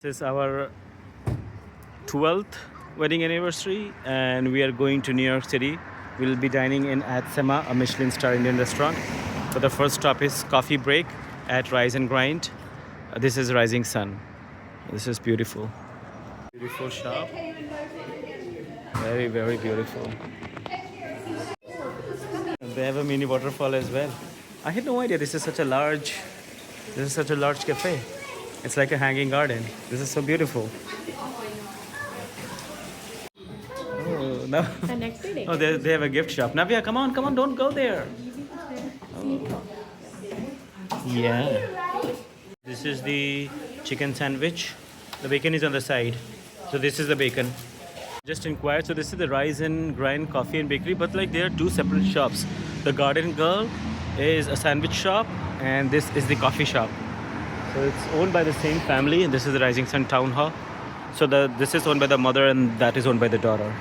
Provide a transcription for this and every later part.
This is our 12th wedding anniversary, and we are going to New York City. We'll be dining in at Sema, a Michelin star Indian restaurant. So the first stop is coffee break at Rise and Grind. This is Rising Sun. This is beautiful. Beautiful shop. Very, very beautiful. They have a mini waterfall as well. I had no idea this is such a large cafe. It's like a hanging garden. This is so beautiful. Oh, no. The next day. Oh, they have a gift shop. Navya, come on, don't go there. Oh. Yeah. This is the chicken sandwich. The bacon is on the side. So this is the bacon. Just inquired. So this is the Rise and Grind Coffee and Bakery, but like there are two separate shops. The Garden Girl is a sandwich shop, and this is the coffee shop. So it's owned by the same family, and this is the Rising Sun Town Hall. So this is owned by the mother, and that is owned by the daughter.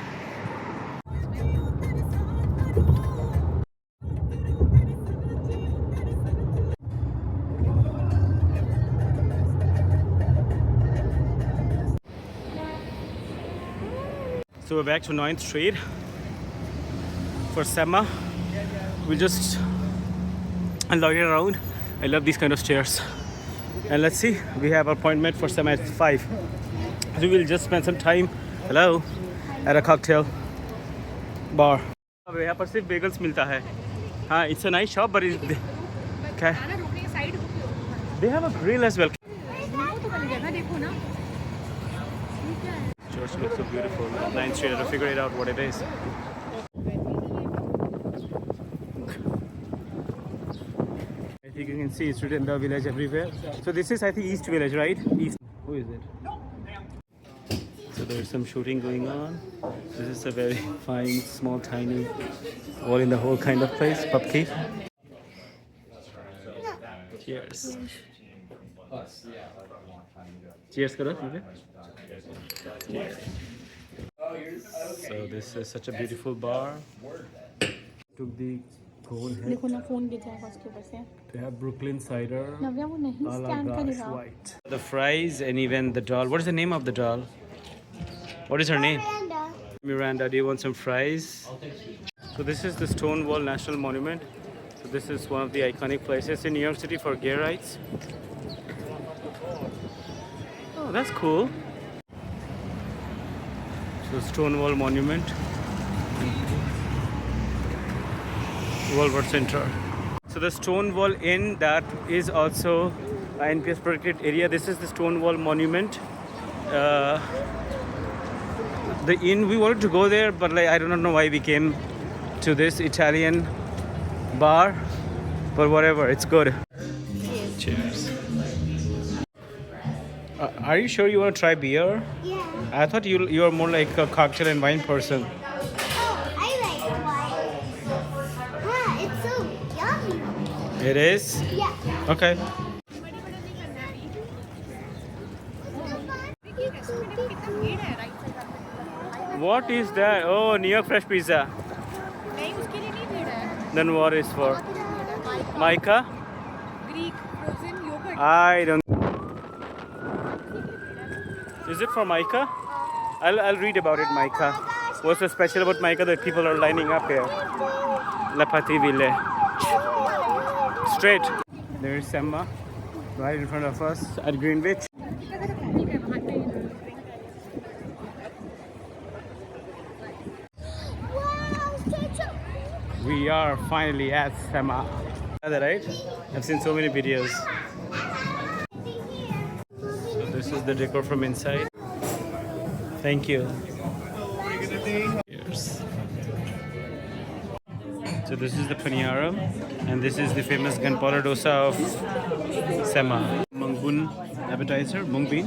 So we're back to 9th Street for Sema. We'll just log it around. I love these kind of stairs. And let's see, we have an appointment for Sema at 5. So we'll just spend some time, at a cocktail bar. यहाँ पर सिर्फ bagels मिलता है. हाँ, it's a nice shop, but okay. They have a grill as well. Church looks so beautiful. 9th Street, I have to figure it out what it is. I think you can see it's written the village everywhere. So this is, I think, East Village, right? East. Who is it? So there's some shooting going on. This is a very fine, small, tiny, all in the whole kind of place. Pupki. Cheers. Cheers, karo. Cheers. So this is such a beautiful bar. Took the cone head. देखो ना phone गिर जाएगा उसके ऊपर से. They have Brooklyn cider. नव्या वो नहीं a la scan gosh करेगा. white. The fries and even the doll. What is the name of the doll? What is her name? Miranda. Do you want some fries? So this is the Stonewall National Monument. So this is one of the iconic places in New York City for gay rights. Oh, that's cool. So Stonewall Monument, World War Center. So the Stonewall Inn, that is also an NPS protected area. This is the Stonewall Monument. The inn, we wanted to go there, but like I do not know why we came to this Italian bar, but whatever, it's good. Cheers. Are you sure you want to try beer? Yeah. I thought you are more like a cocktail and wine person. Oh, I like wine. Huh, it's so yummy. It is? Yeah. Okay. What is that? Oh, New York Fresh Pizza. Then what is for? Micah? Greek frozen yogurt. I don't. Is it for Micah? I'll read about it, Micah. What's so special about Micah that people are lining up here? La Patrie Ville. Straight. There's Sema right in front of us at Greenwich. Wow, such a... We are finally at Sema. Is that right? I've seen so many videos. So this is the decor from inside. Thank you. Cheers. So this is the Paniyara, and this is the famous gunpowder dosa of Sema. Mung appetizer, mung bean.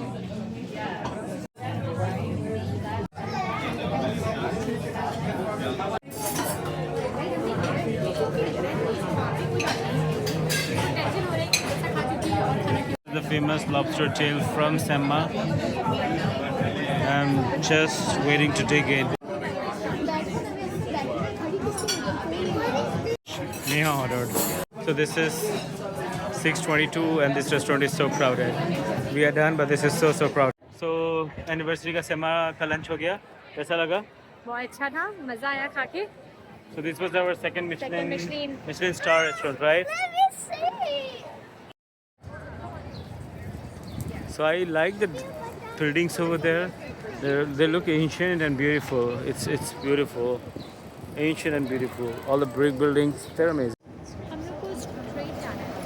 The famous lobster tail from Sema. I'm just waiting to dig in. Neha ordered. So this is 6:22 and this restaurant is so crowded. We are done, but this is so crowded. So anniversary का सेमा का lunch हो गया, कैसा लगा? बहुत अच्छा था, मजा आया खा के. So this was our second Michelin Michelin. star restaurant, right? Let me see. So I like the buildings over there. They look ancient and beautiful. It's beautiful, ancient and beautiful. All the brick buildings, they're amazing. हम लोग को straight जाना है.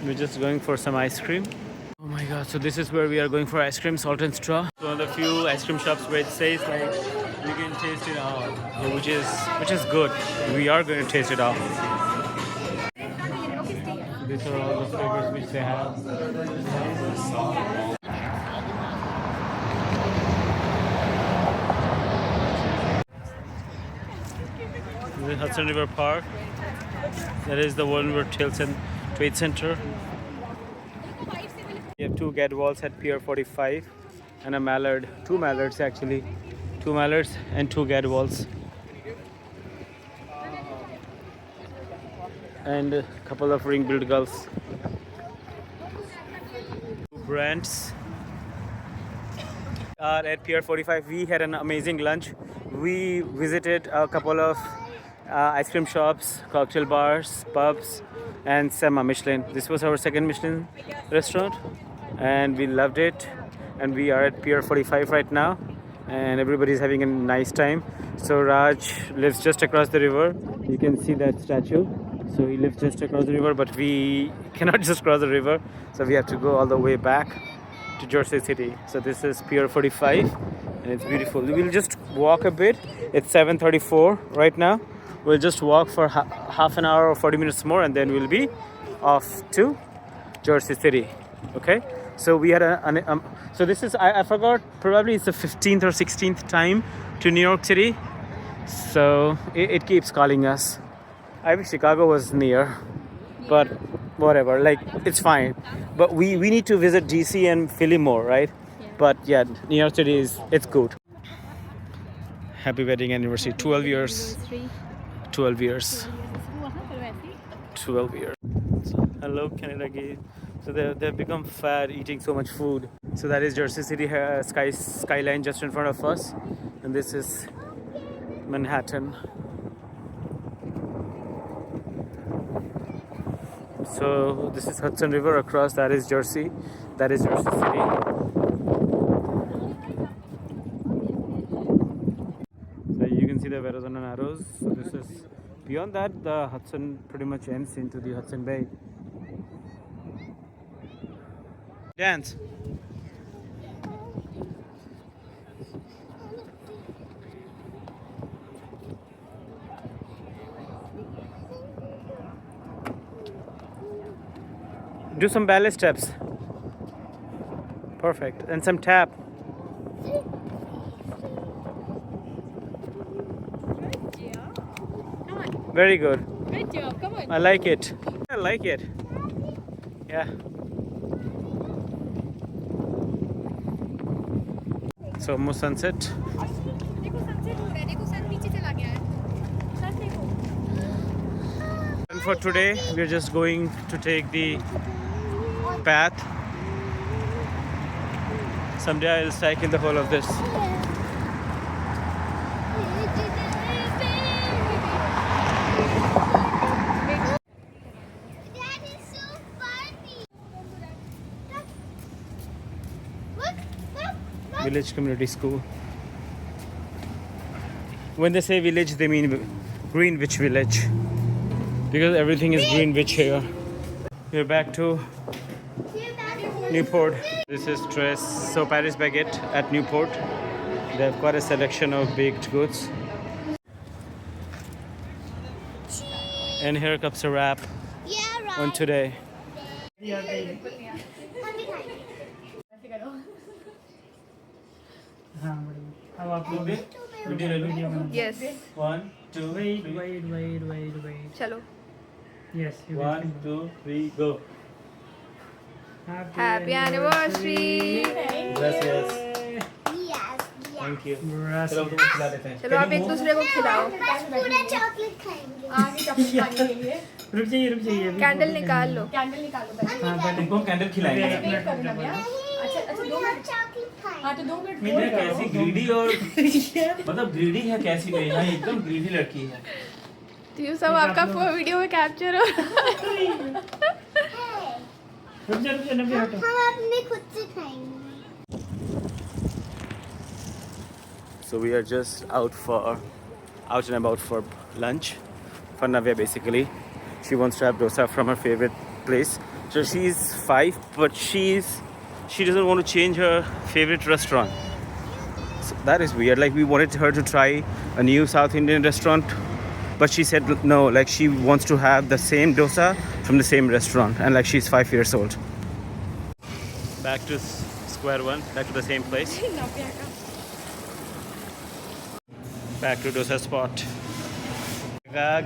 We're just going for some ice cream. Oh my god, so this is where we are going for ice cream, Salt and Straw. So one of the few ice cream shops where it says like you can taste it all, which is good. We are going to taste it all. These are all the flavors which they have. This is Hudson River Park. That is the one where Tilson Trade Center. We have two gadwalls at Pier 45 and a mallard, two mallards actually, two mallards and two gadwalls. And a couple of ring-billed gulls. Brands are at Pier 45. We had an amazing lunch. We visited a couple of ice cream shops, cocktail bars, pubs, and Sema Michelin. This was our second Michelin restaurant, and we loved it. And we are at Pier 45 right now, and everybody's having a nice time. So Raj lives just across the river. You can see that statue. So he lives just across the river, but we cannot just cross the river, so we have to go all the way back to Jersey City. So this is Pier 45, and it's beautiful. We'll just walk a bit. It's 7:34 right now. We'll just walk for half an hour or 40 minutes more, and then we'll be off to Jersey City. Okay. So we had so this is I forgot, probably it's the 15th or 16th time to New York City. So it keeps calling us. I wish Chicago was near, but whatever, like it's fine. But we need to visit DC and Philly more, right? Yeah. But yeah, New York City it's good. Happy wedding anniversary, 12 years. 12 years. 12 years. So, hello Canada Gate. So they've become fat eating so much food. So that is Jersey City skyline just in front of us, and this is Manhattan. So this is Hudson River across. That is Jersey. That is Jersey City. So you can see the Verrazano Narrows. So this is beyond that. The Hudson pretty much ends into the Hudson Bay. Dance. Do some ballet steps. Perfect. And some tap. Come on. Very good. Good job. Come on. I like it. I like it. Yeah. So almost sunset. देखो sunset हो रहा है. देखो sun नीचे चला गया है. Sun देखो. And for today, we're just going to take the path. Someday I'll cycle the whole of this. That is so funny. Look, look. Village Community School. When they say village, they mean Greenwich Village, because everything is Greenwich here. We're back to Newport. This is Tres. So Paris Baguette at Newport. They have quite a selection of baked goods. And here comes a wrap Yeah, right. on today. अब आप लोग video ले लो। Yes. 1 2 Wait. चलो. Yes. 1 2 3 go. Happy anniversary. Gracias. Yes, yes. Thank you Brass. चलो तुमको खिला देते हैं चलो आप एक दूसरे को खिलाओ बस पूरा चॉकलेट खाएंगे। आगे चॉकलेट खाने के लिए रुक जाइए अभी कैंडल निकाल लो कैंडल निकालो पहले हाँ पहले तुमको कैंडल खिलाएंगे वेट करो ना भैया अच्छा अच्छा 2 मिनट चॉकलेट खाएंगे। हाँ तो 2 मिनट ये वेट करो कैसी ग्रीडी और मतलब ग्रीडी है कैसी नहीं है एकदम ग्रीडी लड़की है तो ये सब आपका वीडियो में कैप्चर हो रुक जा नबी हटो हम अपने खुद से खाएंगे। So we are just out and about for lunch. For Navya basically. She wants to have dosa from her favorite place. So she's 5 but she doesn't want to change her favorite restaurant. So that is weird. Like we wanted her to try a new South Indian restaurant but she said no, like she wants to have the same dosa from the same restaurant and like she's 5 years old. Back to square one, back to the same place. Back to dosa spot.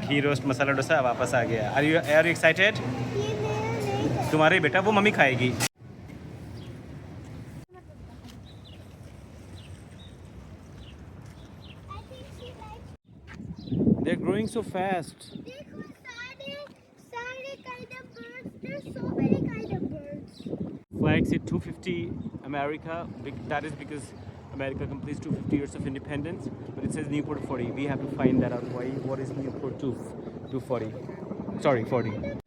Ghee roast masala dosa वापस आ गया. Are you excited? ये मेरा नहीं है। तुम्हारे बेटा वो मम्मी खाएगी. I think she likes। They're growing so fast. देखो सारे kind of birds। There's so many kind of birds। Flag said 250 America. That is because America completes 250 years of independence, but it says Newport 40. We have to find that out. Why? What is Newport 240? Sorry, 40.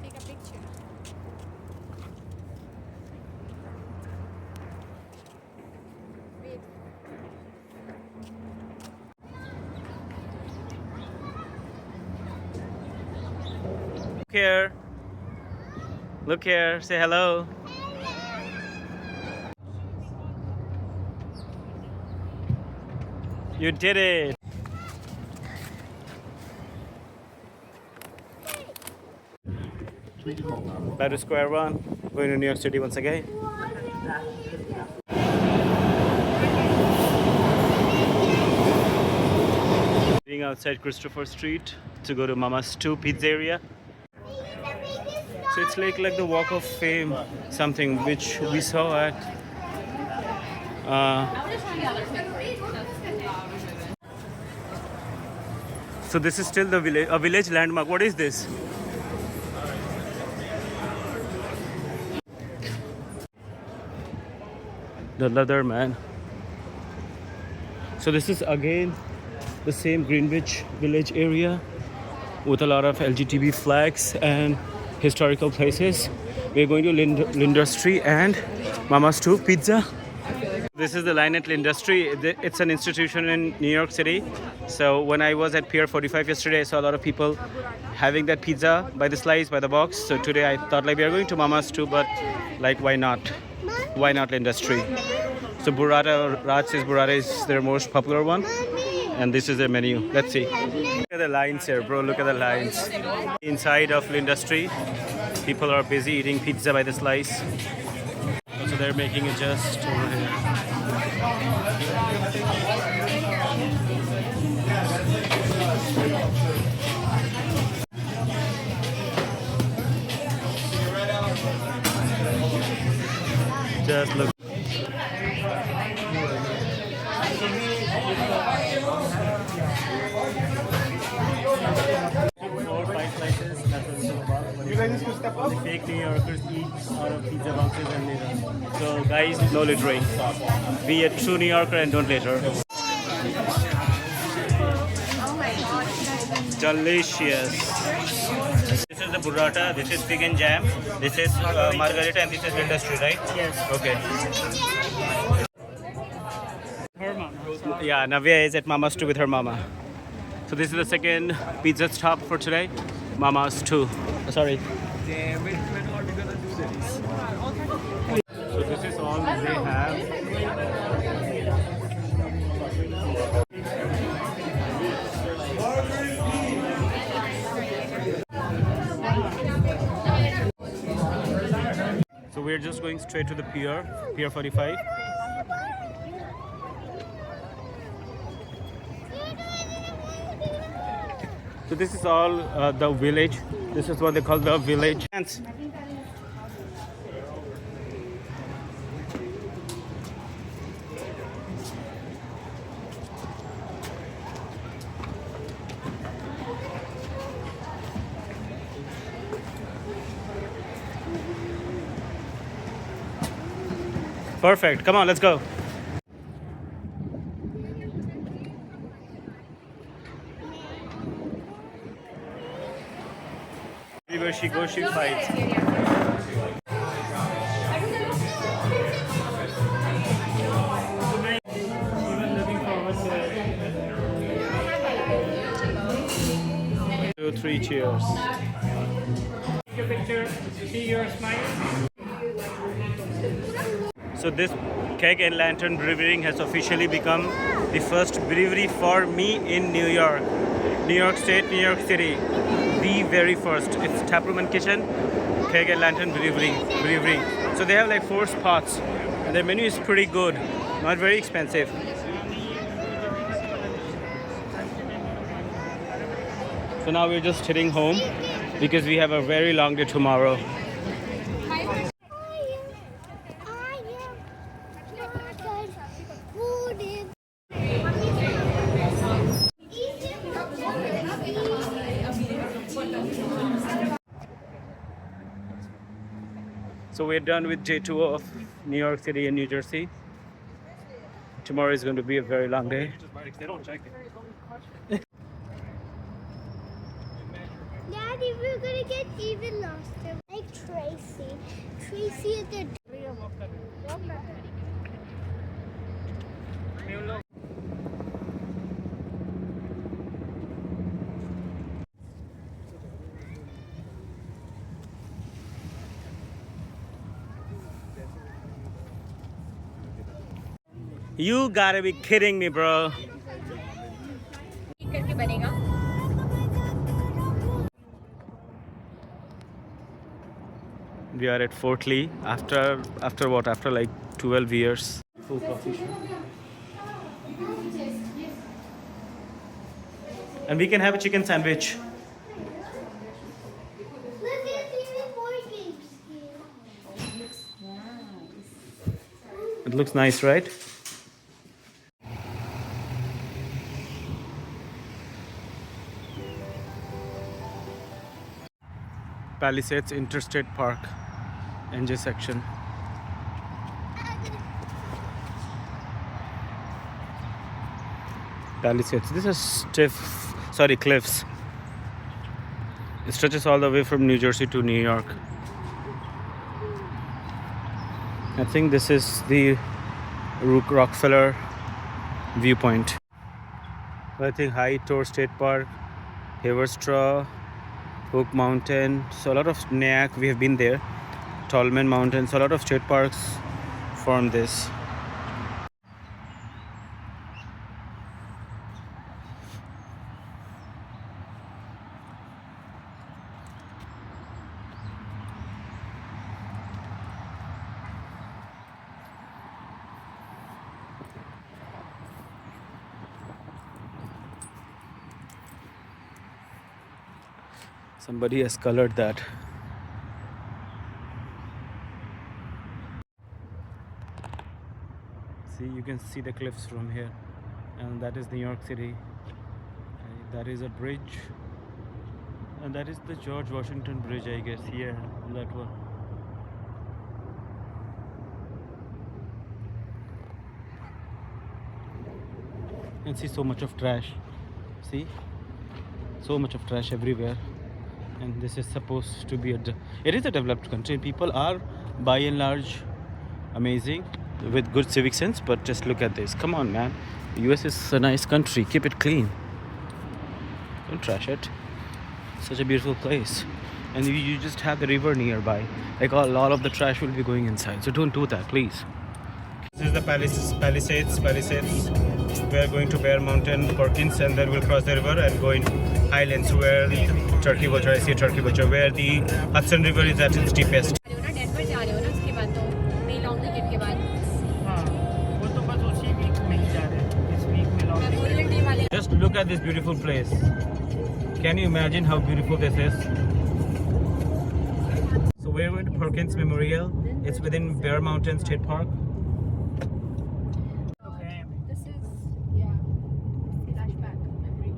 Take a picture. Wait. Look here. Look here. Say hello. You did it. Back to square one. Going to New York City once again. Being outside Christopher Street to go to Mama's 2 Pizzeria. So it's like the Walk of Fame, something which we saw at. So this is still the village, a village landmark. What is this? The leather man. So this is again the same Greenwich village area with a lot of LGBT flags and historical places. We're going to Lindustry and Mama's 2 Pizza. This is the line at Lindustry. It's an institution in New York City. So when I was at Pier 45 yesterday, I saw a lot of people having that pizza by the slice, by the box. So today I thought like we are going to Mama's 2, but like why not? Why not Lindustry? So burrata, Raj says burrata is their most popular one. And this is their menu. Let's see. Look at the lines here, bro. Look at the lines. Inside of Lindustry, people are busy eating pizza by the slice. So they're making it just over here. Just look. 4 or 5 slices. That's what it's all about. You guys just step up. Fake New Yorkers eat out of pizza boxes and litter. So guys, no littering. Be a true New Yorker and don't litter. Delicious. This is the burrata. This is pig and jam. This is margarita, and this is Lindustry, right? Yes. Okay. Her mom. Yeah, Navya is at Mama's 2 with her mama. So this is the second pizza stop for today. Mama's 2. Sorry. So this is all they have. we're just going straight to the Pier 45. So this is all the village. This is what they call the village. Perfect. Come on, let's go. Everywhere she goes, she fights. Even looking forward to it. 2, 3 cheers. Take a picture, see your smile. So this Keg and Lantern Brewing has officially become the first brewery for me in New York. New York State, New York City. The very first. It's Taproom and Kitchen, Keg and Lantern Brewery. So they have like 4 spots. And their menu is pretty good. Not very expensive. So now we're just heading home because we have a very long day tomorrow. So we're done with day 2 of New York City and New Jersey. Tomorrow is going to be a very long day. Daddy, we're gonna get even lost. Like Tracy. Tracy is the You gotta be kidding me, bro. करके बनेगा We are at Fort Lee after what? After like 12 years. Full coffee shop. And we can have a chicken sandwich. Look at even more games here. It looks nice, right? Palisades Interstate Park, NJ section. Palisades. This is cliffs. It stretches all the way from New Jersey to New York. I think this is the Rockefeller viewpoint. I think High Tor State Park, Haverstraw, Oak Mountain, so a lot of Nyack, we have been there. Tallman Mountain, so a lot of state parks form this. Somebody has colored that. See, you can see the cliffs from here, and that is New York City. That is a bridge, and that is the George Washington Bridge, I guess. Yeah, that one. And see so much of trash. See, so much of trash everywhere. And this is supposed to be it is a developed country. People are by and large amazing with good civic sense, but just look at this. Come on, man. US is a nice country. Keep it clean. Don't trash it. Such a beautiful place. And you just have the river nearby. Like a lot of the trash will be going inside. So don't do that, please. This is the Palisades. We are going to Bear Mountain, Perkins, and then we'll cross the river and go in Highlands, where the Turkey Butcher, I see a Turkey Butcher, where the Hudson River is at its deepest. Denver जा रहे हो ना उसके बाद look at this beautiful place. Can you imagine how beautiful this is? So we're going to Perkins Memorial. It's within Bear Mountain State Park. Okay. This is flashback memory.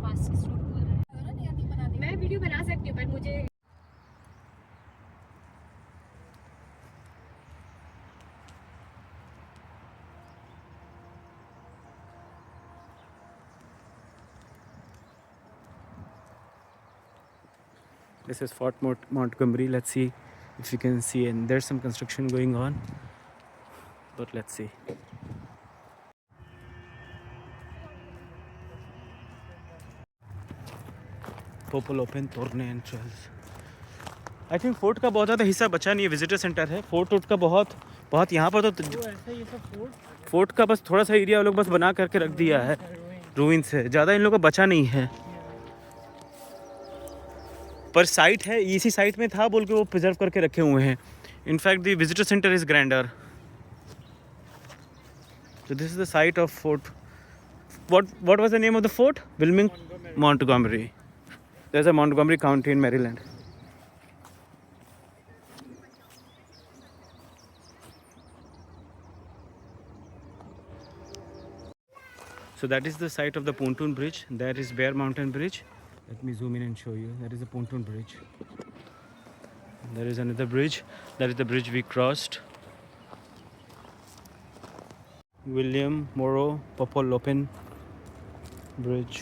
Fastest route बोल रहे हैं। मैं video बना सकती हूँ पर मुझे This is Fort Montgomery. Let's see if you can see, and there's some construction going on, but let's see. Popol Open Torne entrance. I think fort का बहुत ज़्यादा हिस्सा बचा नहीं है, विजिटर सेंटर है। फोर्ट का बहुत यहाँ पर तो फोर्ट का बस थोड़ा सा एरिया लोग बस बना करके रख दिया है रूइंस है, ज़्यादा इन लोगों का बचा नहीं है। पर साइट है, इसी साइट में था बोल के वो प्रिजर्व करके रखे हुए हैं। In fact the visitor centre is grander. So this is the site of fort. What was the name of the fort? Montgomery. There's a Montgomery County in Maryland. So that is the site of the pontoon bridge. That is Bear Mountain Bridge. Let me zoom in and show you. That is a pontoon bridge. There is another bridge. That is the bridge we crossed. William Morrow Popol Open Bridge.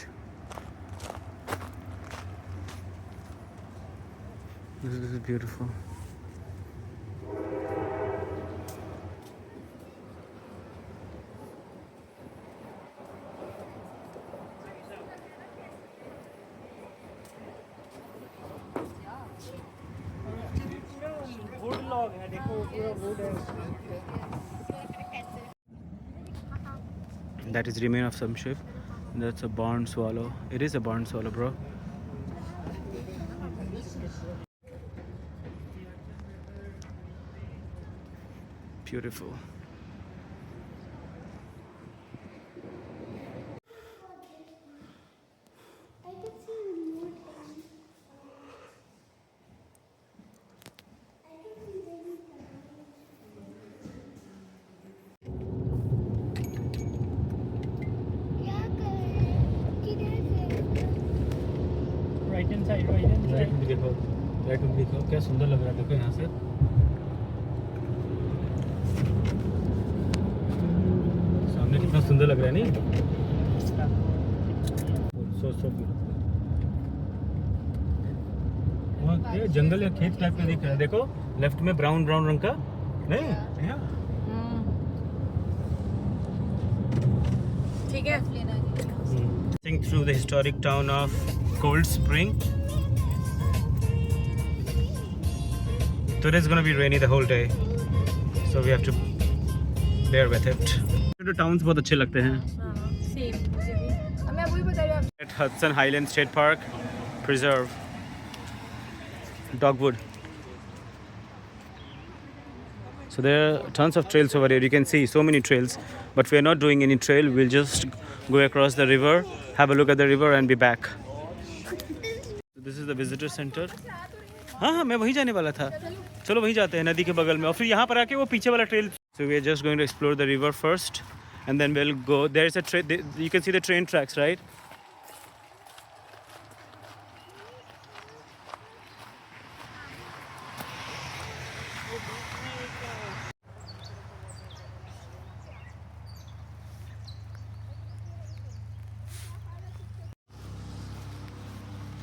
This is beautiful. Would log है, देखो पूरा would है। That is remain of some ship. That's a barn swallow. It is a barn swallow, bro. Beautiful. I can see remote. क्या कर रहे हैं? किधर से? Right hand side, right hand right side. में देखो, राइट में देखो, क्या सुंदर लग रहा है। देखो यहाँ से सामने कितना सुंदर लग रहा है, नहीं? सो वहाँ ये जंगल या खेत टाइप का दिख रहा है। देखो लेफ्ट में ब्राउन ब्राउन रंग का, नहीं? यहाँ ठीक है। Passing through the historic town of Cold Spring. Today is going to be rainy the whole day, so we have to bear with it. तो towns बहुत अच्छे लगते हैं। सेम मुझे भी। मैं वही बता रही हूँ। At Hudson Highlands State Park Preserve, Dogwood. So there are tons of trails over here. You can see so many trails, but we are not doing any trail. We'll just go across the river, have a look at the river, and be back. So this is the visitor center. हाँ मैं वहीं जाने वाला था। चलो वहीं जाते हैं, नदी के बगल में, और फिर यहाँ पर आके वो पीछे वाला trail. So we are just going to explore the river first, and then we'll go. There is a train. You can see the train tracks, right?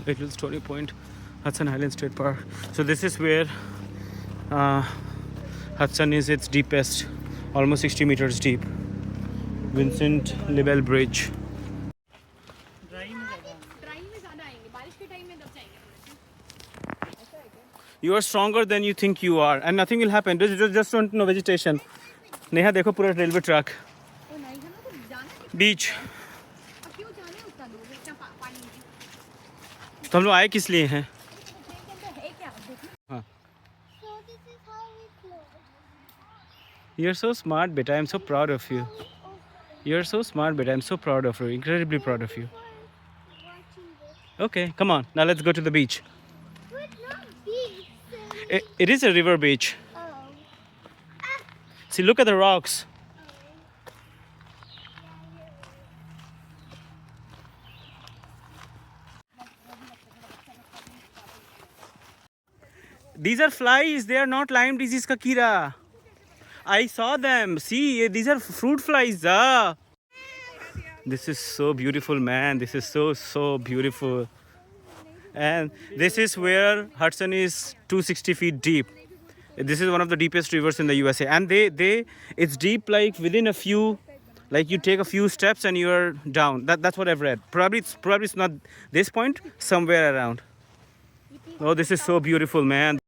Little Story Point, Hudson Highlands State Park. So this is where Hudson is its deepest, almost 60 meters deep. Vincent Libel Bridge. Dry में ज़्यादा। Dry में ज़्यादा आएंगे, बारिश के time में दब जाएंगे थोड़े से। You are stronger than you think you are, and nothing will happen. Just don't know vegetation. Neha देखो पूरा रेलवे ट्रैक, ओ नहीं, हम लोग को जाना है। बीच। अब क्यों जाना है उतना दूर इतना पानी में? तो हम लोग आए किस लिए हैं? ट्रेन के अंदर है क्या? देखो। हाँ। So this is how we close. You're so smart, beta. I'm so proud of you. You're so smart, but I'm so proud of you. Incredibly proud of you. Watching this. Okay, come on. Now let's go to the beach. But not beach. It is a river beach. Oh. See, look at the rocks. These are flies. They are not Lyme disease kakira. I saw them. See, these are fruit flies. Ah. This is so beautiful, man. This is so beautiful. And this is where Hudson is 260 feet deep. This is one of the deepest rivers in the USA. And it's deep like within a few, like you take a few steps and you're down. That's what I've read. Probably it's not this point, somewhere around. Oh, this is so beautiful, man.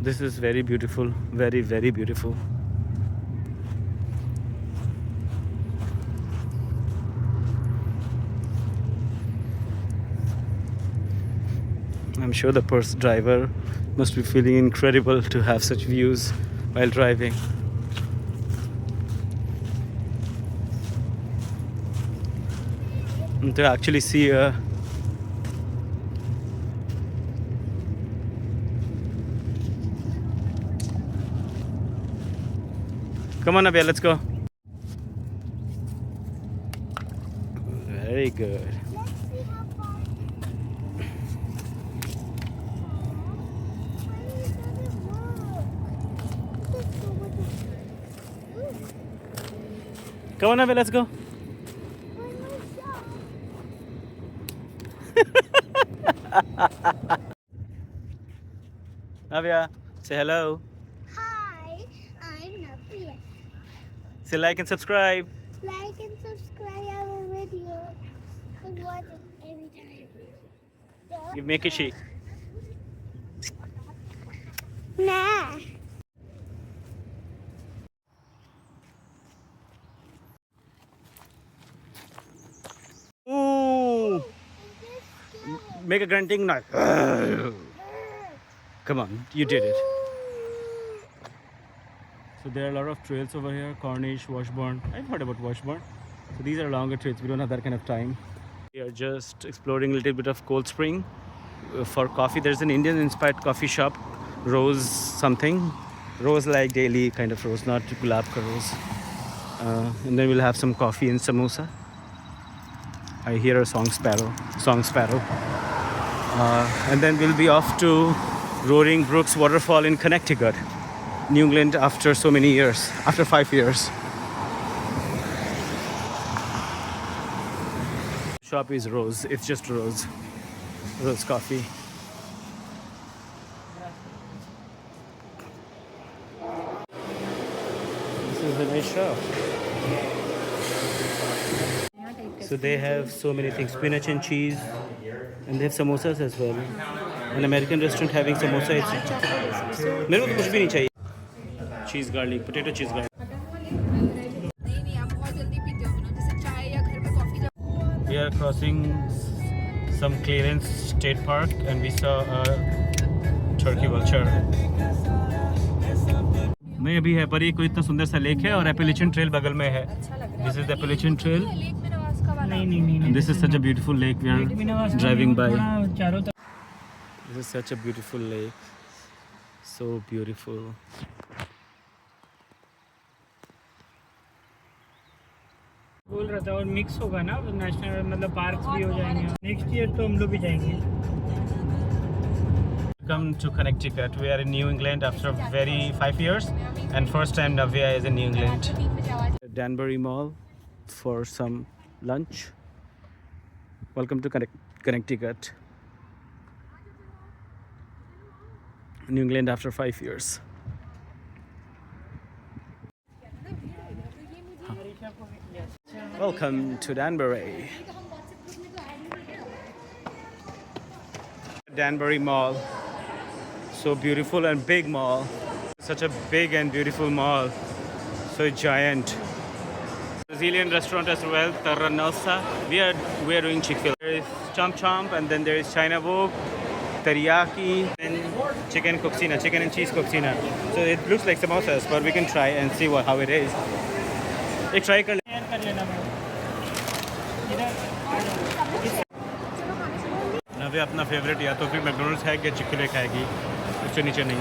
This is very beautiful, very beautiful. I'm sure the driver must be feeling incredible to have such views while driving. And to actually see a Come on, Abia, let's go. Very good. Let's see how far. Come on, Abia, let's go. Navya, say hello. Hi, I'm Navya. Say like and subscribe. Like and subscribe our video and watch it every time. You make a shake. Nah. Ooh! Make a grunting noise. Come on, you did it. So there are a lot of trails over here. Cornish, Washburn. I've heard about Washburn. So these are longer trails. We don't have that kind of time. We are just exploring a little bit of Cold Spring for coffee. There's an Indian-inspired coffee shop, Rose something. Rose like daily kind of rose, not gulab ka rose. And then we'll have some coffee and samosa. I hear a song sparrow. And then we'll be off to Roaring Brooks Waterfall in Connecticut, New England, after so many years, after 5 years. Shop is Rose. It's just Rose coffee. This is a nice shop. So they have so many things, spinach and cheese, and they have samosas as well. An American restaurant having samosa, it's मेरे को तो कुछ भी नहीं चाहिए. Cheese garlic, potato cheese garlic. नहीं आप बहुत जल्दी पीते हो ना जैसे चाय या घर में coffee. We are crossing some Clarence State Park and we saw a turkey vulture. नहीं अभी है पर ये कोई इतना सुंदर सा लेक है और एपेलेचियन ट्रेल बगल में है. This is the Appalachian Trail. Lake में नवाज का वाला. नहीं And this is such a beautiful lake we are driving by. चारों तरफ This is such a beautiful lake. So beautiful. बोल रहा था और मिक्स होगा ना नेशनल मतलब पार्क्स भी हो जाएंगे. नेक्स्ट ईयर तो हम लोग भी जाएंगे. Welcome to Connecticut. We are in New England after very 5 years, and first time Navya is in New England. Danbury Mall for some lunch. Welcome to Connecticut. New England after 5 years. Welcome to Danbury. Danbury Mall. So beautiful and big mall. Such a big and beautiful mall. So giant. Brazilian restaurant as well, Terra Nossa. We are doing Chick-fil-A. There is Chomp Chomp, and then there is China Vogue, teriyaki, and chicken coxina, chicken and cheese coxina. So it looks like samosas, but we can try and see how it is. एक try कर नवे अपना favourite या तो फिर McDonald's खाएगी या चिक-फil-A खाएगी, उससे नीचे नहीं।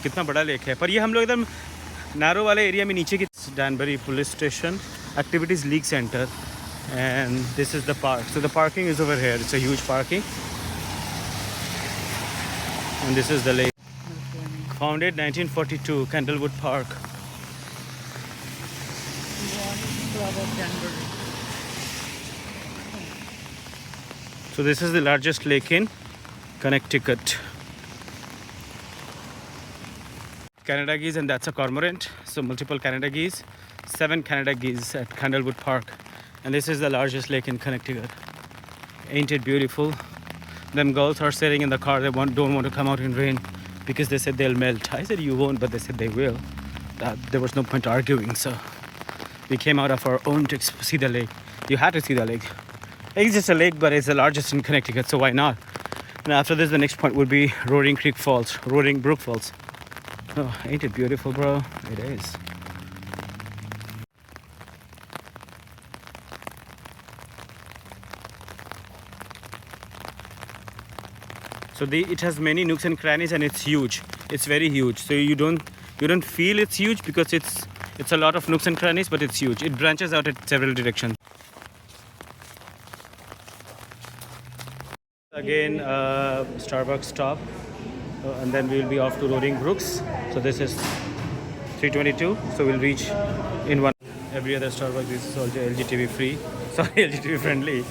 कितना बड़ा लेक है, पर ये हम लोग एकदम नारो वाले एरिया में नीचे की Danbury police station, activities league center, and this is the park. So the parking is over here. It's a huge parking, and this is the lake. Founded 1942, Candlewood Park. So this is the largest lake in Connecticut. Canada geese, and that's a cormorant. So multiple Canada geese, 7 Canada geese at Candlewood Park, and this is the largest lake in Connecticut. Ain't it beautiful? Them girls are sitting in the car. They don't want to come out in rain because they said they'll melt. I said you won't, but they said they will. There was no point arguing, so we came out of our own to see the lake. You had to see the lake. It's just a lake, but it's the largest in Connecticut, so why not? And after this, the next point would be Roaring Brook Falls. Oh, ain't it beautiful, bro? It is. So it has many nooks and crannies, and it's huge. It's very huge. So you don't feel it's huge because it's a lot of nooks and crannies, but it's huge. It branches out at several directions. Again, Starbucks stop. And then we will be off to Roaring Brooks. So this is 322. So we'll reach in one. Every other Starbucks is also LGTB free. Sorry, LGTB friendly.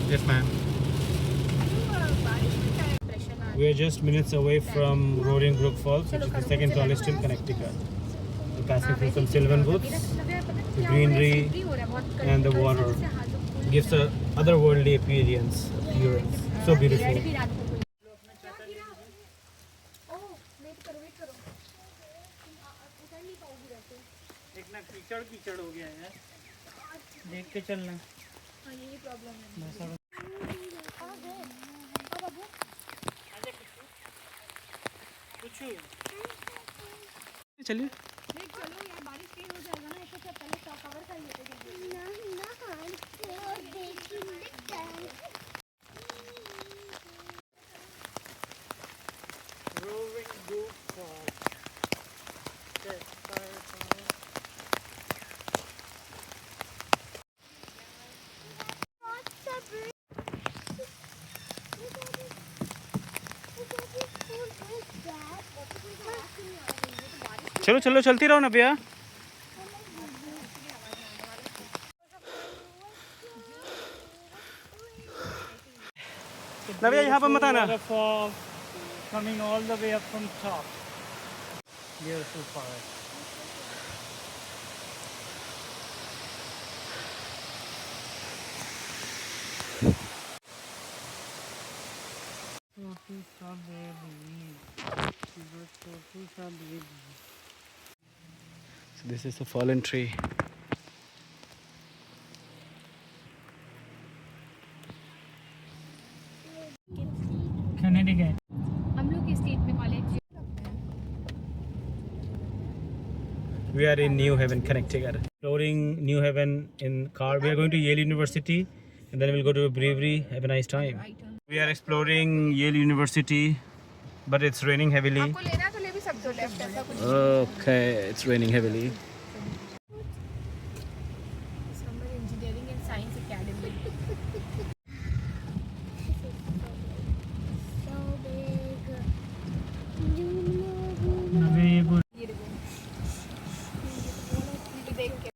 Yes, ma'am. We are just minutes away from Roaring Brook Falls, which is the second tallest in Connecticut. We're passing through some sylvan woods, the greenery, and the water gives a otherworldly appearance. So beautiful. कीचड़ हो गया है, देख के चलना। यही problem है। चलिए। चलो यार, बारिश तेज हो जाएगा ना, इससे पहले कवर कर लेते चलो चलो, चलती रहो ना भैया। ना भैया यहाँ पर मत आना। Coming all the way up from top. Beautiful forest. So this is a fallen tree. Connecticut. हम लोग के स्टेट में college. We are in New Haven, Connecticut. Exploring New Haven in car. We are going to Yale University, and then we'll go to a brewery. Have a nice time. We are exploring Yale University, but it's raining heavily. आपको लेना तो ले भी सकते हो, left ऐसा कुछ। Okay, it's raining heavily. Summer engineering and science academy.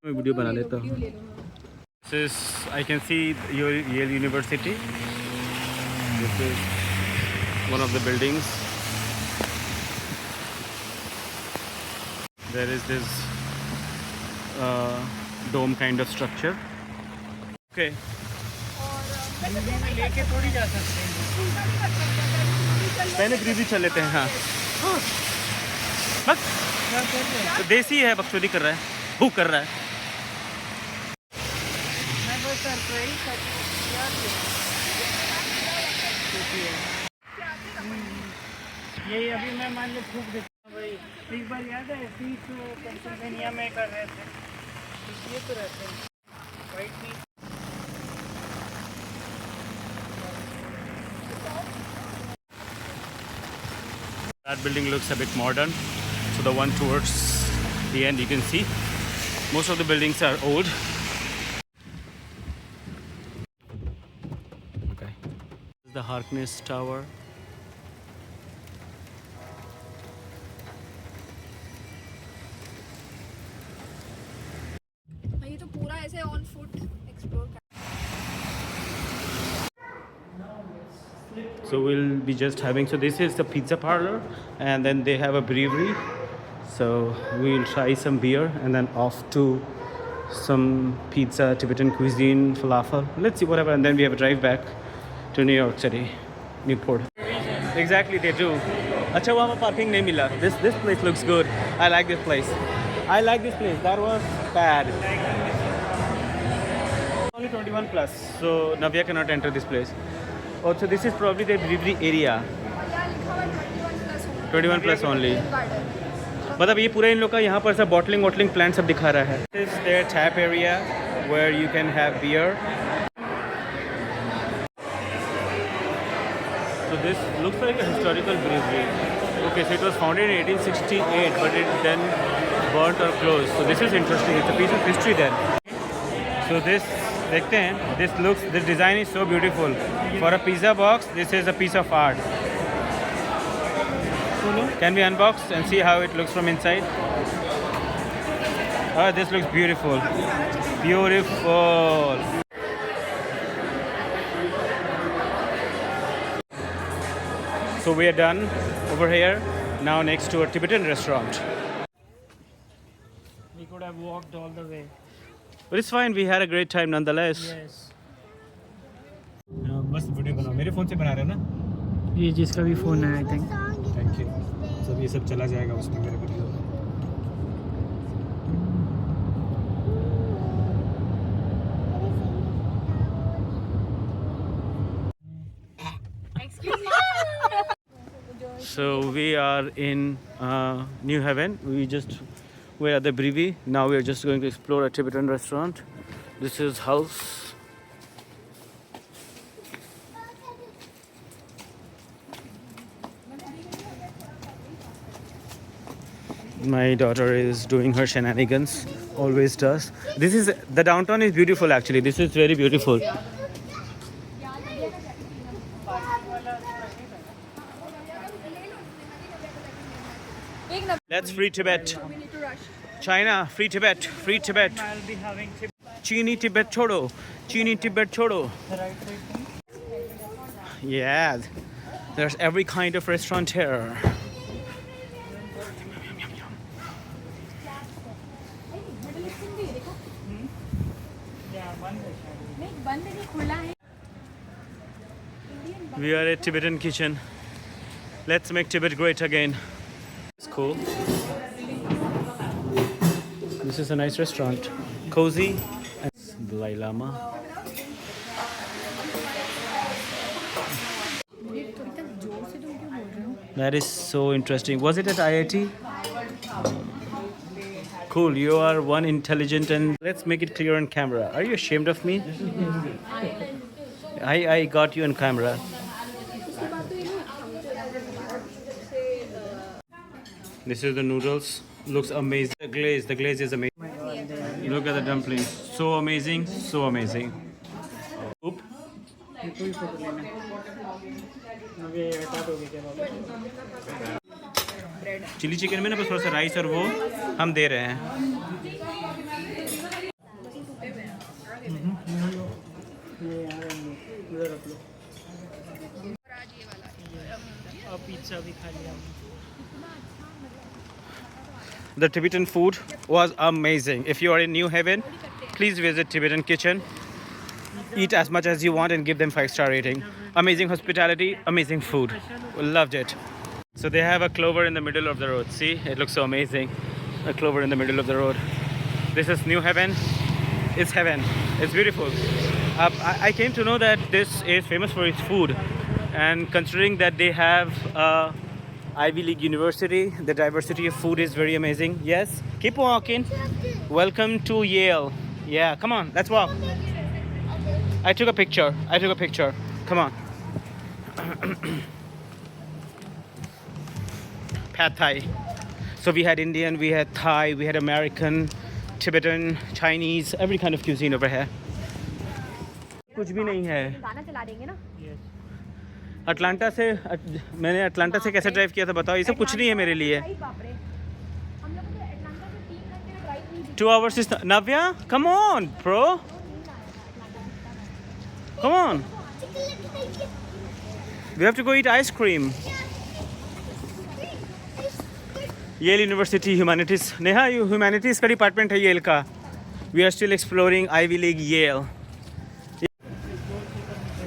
मैं वीडियो बना लेता हूँ। This is, I can see Yale University. This is one of the buildings. There is this dome kind of structure. Okay. Hindi में लेके थोड़ी जा सकते हैं। पहले ग्रीवी चल लेते हैं। हाँ बस क्या कर रहे हैं? तो देसी है, बकचोदी कर रहा है, भूख कर रहा है। मैं बस सरप्राइज यही अभी मैं मान लो फूक देता हूँ भाई। एक बार याद है पीस पेंसिल्वेनिया में कर रहे थे, तो ये तो रहते हैं white piece. That building looks a bit modern. So the one towards the end, you can see most of the buildings are old. Okay. This is the Harkness Tower. ये तो पूरा ऐसे ऑन फुट एक्सप्लोर कर। So we'll be just having, so this is the pizza parlor and then they have a brewery. So we'll try some beer and then off to some pizza, Tibetan cuisine, falafel. Let's see whatever, and then we have a drive back to New York City, Newport. Exactly, they do. Acha wahan parking nahi mila. This place looks good. I like this place. I like this place. That was bad. Only 21 plus, so Navya cannot enter this place. Oh, so this is probably the brewery area. क्या लिखा हुआ है 21 plus only. मतलब ये पूरा इन लोग का यहाँ पर सब बॉटलिंग प्लांट सब दिखा रहा है. This is their tap area where you can have beer. So this looks like a historical brewery. Okay, so it was founded in 1868, but it then burnt or closed. So this is interesting. It's a piece of history then. So this, देखते हैं. This design is so beautiful. For a pizza box, this is a piece of art. Can we unbox and see how it looks from inside? Oh, this looks beautiful. Beautiful. So we are done over here. Now next to a Tibetan restaurant. We could have walked all the way. But it's fine. We had a great time nonetheless. Yes. मस्त video बनाओ. मेरे phone से बना रहे हो ना? ये जिसका भी फोन है आई थिंक। Thank you. सब ये सब चला जाएगा उसमें मेरे वीडियो में. So we are in New Haven. We were at the brewery. Now we are just going to explore a Tibetan restaurant. This is house. My daughter is doing her shenanigans. Always does. The downtown is beautiful actually. This is very beautiful. Let's free Tibet. We need to rush. China, free Tibet, free Tibet. I'll be having tip Chini Tibet chodo. Chini Tibet chodo. right side. Yeah. There's every kind of restaurant here. Yeah, one है शायद। नहीं बंद नहीं खुला है. We are at Tibetan kitchen. Let's make Tibet great again. It's cool. This is a nice restaurant. Cozy. And Dalai Lama. That is so interesting. Was it at IIT? Cool. You are one intelligent and let's make it clear on camera. Are you ashamed of me? I got you on camera. This is the noodles. Looks amazing. The glaze is amazing. Look at the dumplings. So amazing, so amazing. Oop. ये कोई photo लेना। अब ये हटा दोगे क्या बाबा? Chilli chicken में ना बस थोड़ा सा राइस और वो हम दे रहे हैं. ये यहाँ रहेंगे, उधर रख लो। और पिज्ज़ा भी खा लिया हमने। The Tibetan food was amazing. If you are in New Haven, please visit Tibetan Kitchen. Eat as much as you want and give them 5-star rating. Amazing hospitality, amazing food. Loved it. So they have a clover in the middle of the road. See, it looks so amazing. A clover in the middle of the road. This is New Haven. It's heaven. It's beautiful. I came to know that this is famous for its food, and considering that they have Ivy League University, the diversity of food is very amazing. Yes, keep walking. Welcome to Yale. Yeah, come on, let's walk. I took a picture. Come on. Pad Thai. So we had Indian, we had Thai, we had American, Tibetan, Chinese, every kind of cuisine over here. कुछ भी नहीं है. गाना चला देंगे ना. Atlanta से मैंने अटलांटा से कैसे ड्राइव किया था बताओ. ये सब कुछ नहीं है मेरे लिए. बाप रे. हम लोग तो अटलांटा से 3 घंटे में ड्राइव नहीं. 2 hours is Navya, come on, bro. Come on. We have to go eat ice cream. Yale University Humanities. Neha, Humanities का डिपार्टमेंट है Yale का. We are still exploring Ivy League Yale.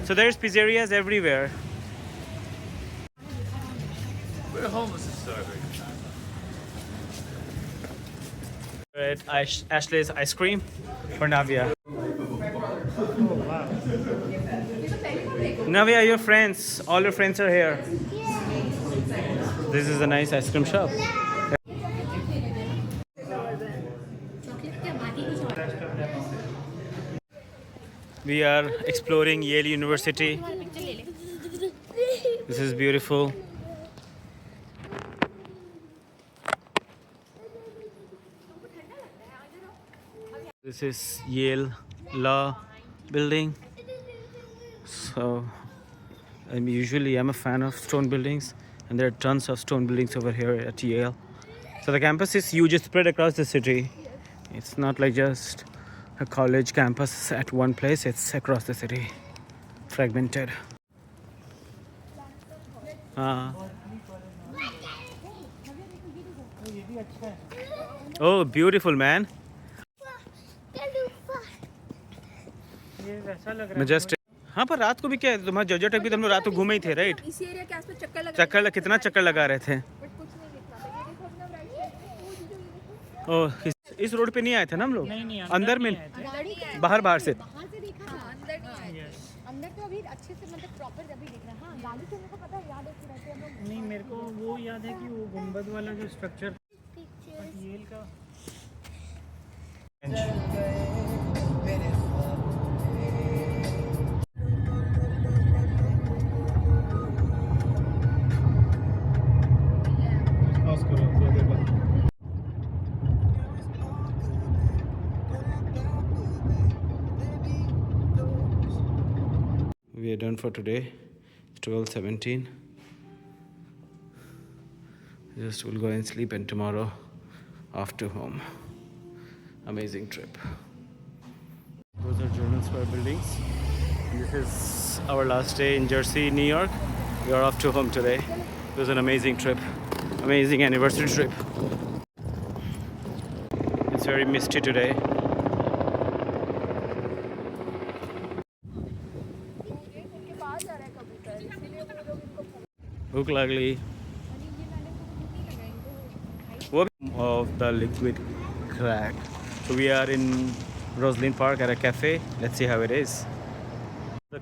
So there's pizzerias everywhere. We're homeless and starving. We're at Ashley's ice cream for Navya. Navya, your friends, all your friends are here. This is a nice ice cream shop. We are exploring Yale University. This is beautiful. This is Yale Law Building. So, I'm a fan of stone buildings, and there are tons of stone buildings over here at Yale. So the campus is huge, it's spread across the city. It's not like just a college campus at one place, it's across the city, fragmented. Oh, beautiful, man. ये वैसा लग रहा है. Majestic. हाँ, पर रात को भी क्या है, तुम्हारा जॉर्जिया टेक भी तुम लोग रात को घूमे ही थे, राइट? इस एरिया के आसपास कितना चक्कर लगा रहे थे. बट कुछ नहीं दिख रहा था. ये देखो अपना राइट साइड. ओह, इस रोड पे नहीं आए थे ना हम लोग. नहीं अंदर में अंदर नहीं है. बाहर से बाहर से देखा. हाँ, अंदर नहीं है. अंदर तो अभी अच्छे से मतलब प्रॉपर अभी दिख रहा है. हाँ, गाड़ी से मेरे को पता है, याद है कि रहते हम लोग. नहीं, मेरे को वो याद है कि वो गुंबद वाला जो स्ट्रक्चर येल का. We are done for today. It's 12:17. Just we'll go and sleep, and tomorrow off to home. Amazing trip. Those are Journal Square buildings. This is our last day in Jersey, New York. We are off to home today. It was an amazing trip. Amazing anniversary trip. It's very misty today. Hook Lagli. Of the liquid crack. So we are in Roslyn Park at a cafe. Let's see how it is. The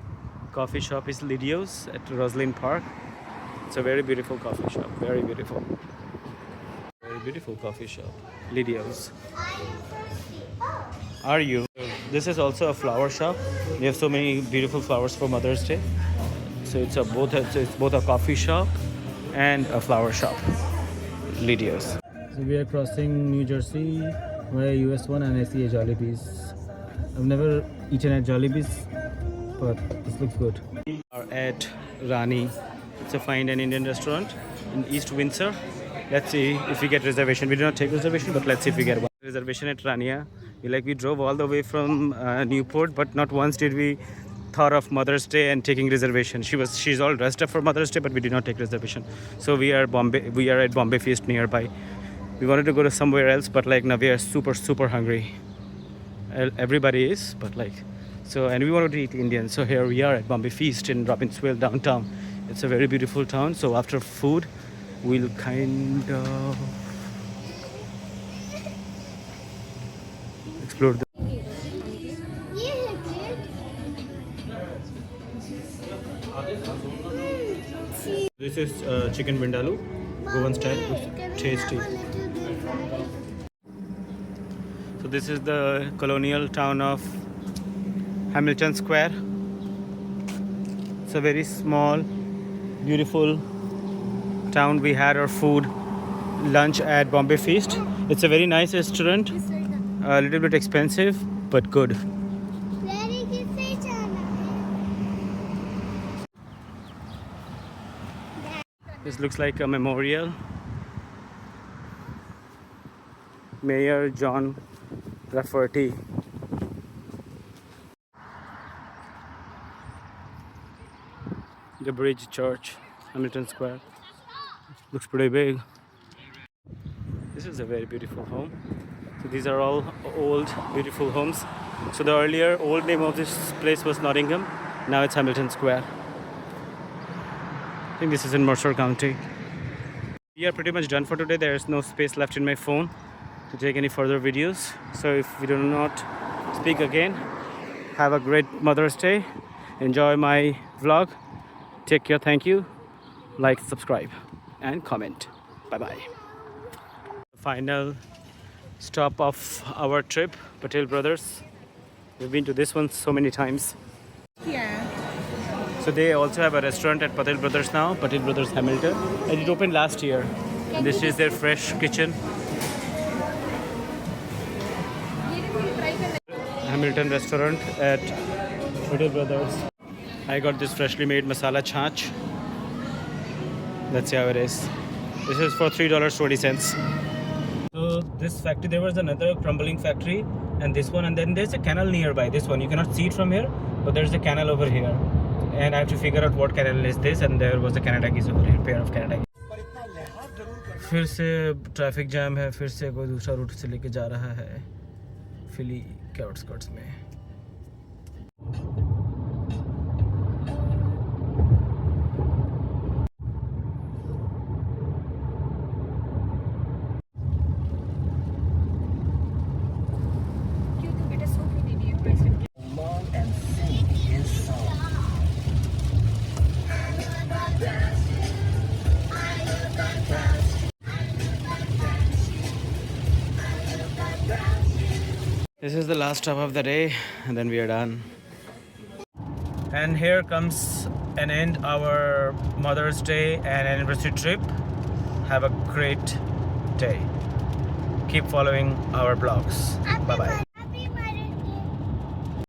coffee shop is Lidio's at Roslyn Park. It's a very beautiful coffee shop. Very beautiful. Very beautiful coffee shop. Lidio's. Are you? This is also a flower shop. They have so many beautiful flowers for Mother's Day. So it's both a coffee shop and a flower shop. Lidio's. So we are crossing New Jersey via US 1 and I see a Jollibee's. I've never eaten at Jollibee's, but this looks good. We are at Rani. It's a fine and Indian restaurant in East Windsor. Let's see if we get reservation. We do not take reservation, but let's see if we get one. Reservation at Rania. We drove all the way from Newport, but not once did we thought of Mother's Day and taking reservation. She's all dressed up for Mother's Day, but we did not take reservation. So we are at Bombay Feast nearby. We wanted to go to somewhere else, but like now we are super hungry. Everybody is, but like, so, and we wanted to eat Indian. So here we are at Bombay Feast in Robbinsville downtown. It's a very beautiful town. So after food, we'll kind of explore the. ये है plate This is chicken vindaloo, Goan style. Looks tasty. So this is the colonial town of Hamilton Square. It's a very small, beautiful town. We had our food, lunch at Bombay Feast. It's a very nice restaurant. A little bit expensive, but good. Plate किससे जाना है This looks like a memorial. Mayor John Rafferty. The Bridge Church, Hamilton Square. Looks pretty big. This is a very beautiful home. So these are all old, beautiful homes. So the earlier old name of this place was Nottingham. Now it's Hamilton Square. I think this is in Mercer County. We are pretty much done for today. There is no space left in my phone to take any further videos. So if we do not speak again, have a great Mother's Day. Enjoy my vlog. Take care. Thank you. Like, subscribe, and comment. Bye bye. Final stop of our trip, Patel Brothers. We've been to this one so many times. Yeah. So they also have a restaurant at Patel Brothers now, Patel Brothers Hamilton, and it opened last year. And this is their fresh kitchen. Hamilton restaurant at Patel Brothers. I got this freshly made masala chach. Let's see how it is. This is for $3.20. So this factory, there was another crumbling factory, and this one, and then there's a canal nearby. This one, you cannot see it from here, but there's a canal over here. And I have to figure out what canal is this, and there was a Canada Geese over here, pair of Canada Geese. फिर से traffic jam है, फिर से कोई दूसरा root से लेके जा रहा है फिली के आउटस्कर्ट्स में. क्यों तू बेटा सो क्यों नहीं दिए पैसे? This is the last stop of the day, and then we are done. And here comes an end our Mother's Day and anniversary trip. Have a great day. Keep following our blogs. Bye bye.